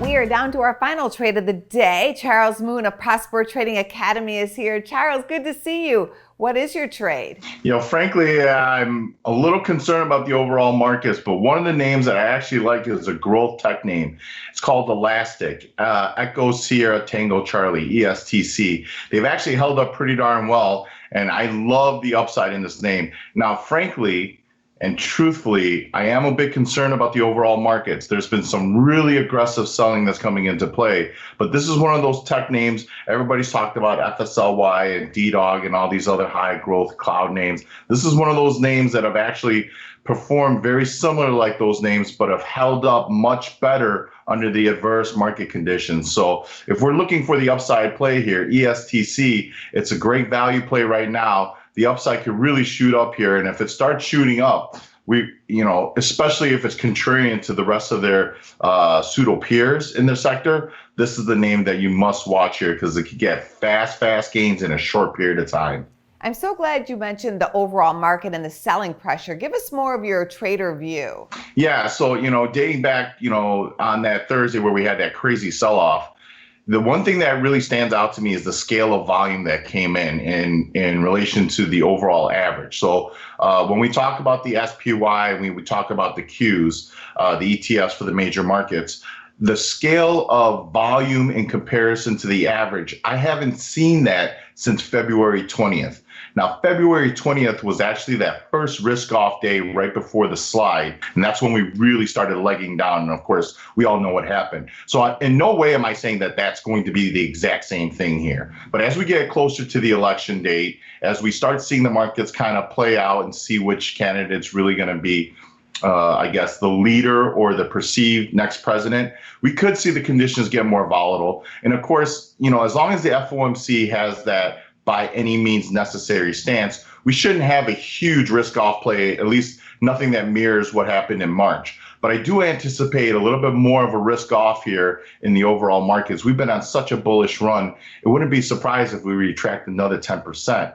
we are down to our final trade of the day. Charles Moon of Prosper Trading Academy is here. Charles, good to see you. What is your trade? Frankly, I'm a little concerned about the overall markets, but one of the names that I actually like is a growth tech name. It's called Elastic, Echo Sierra Tango Charlie, ESTC. They've actually held up pretty darn well, and I love the upside in this name. Now, frankly, and truthfully, I am a bit concerned about the overall markets. There's been some really aggressive selling that's coming into play, but this is one of those tech names. Everybody's talked about FSLY and DDOG and all these other high growth cloud names. This is one of those names that have actually performed very similar like those names, but have held up much better under the adverse market conditions. So if we're looking for the upside play here, ESTC, it's a great value play right now. The upside could really shoot up here. And if it starts shooting up, especially if it's contrarian to the rest of their pseudo peers in their sector, this is the name that you must watch here because it could get fast gains in a short period of time. I'm so glad you mentioned the overall market and the selling pressure. Give us more of your trader view. Yeah, so, dating back, on that Thursday where we had that crazy sell-off, the one thing that really stands out to me is the scale of volume that came in relation to the overall average. So when we talk about the SPY, when we talk about the Qs, the ETFs for the major markets, the scale of volume in comparison to the average, I haven't seen that since February 20th. Now, February 20th was actually that first risk-off day right before the slide, and that's when we really started legging down. And of course, we all know what happened. So in no way am I saying that that's going to be the exact same thing here. But as we get closer to the election date, as we start seeing the markets kind of play out and see which candidate's really going to be the leader or the perceived next president, we could see the conditions get more volatile. And of course, as long as the FOMC has that by any means necessary stance, we shouldn't have a huge risk-off play, at least nothing that mirrors what happened in March. But I do anticipate a little bit more of a risk-off here in the overall markets. We've been on such a bullish run. It wouldn't be surprised if we retract another 10%.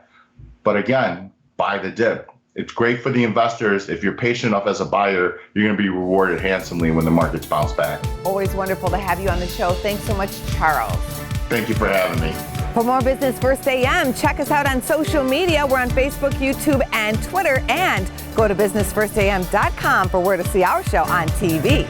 But again, buy the dip. It's great for the investors. If you're patient enough as a buyer, you're going to be rewarded handsomely when the markets bounce back. Always wonderful to have you on the show. Thanks so much, Charles. Thank you for having me. For more Business First AM, check us out on social media. We're on Facebook, YouTube, and Twitter. And go to businessfirstam.com for where to see our show on TV.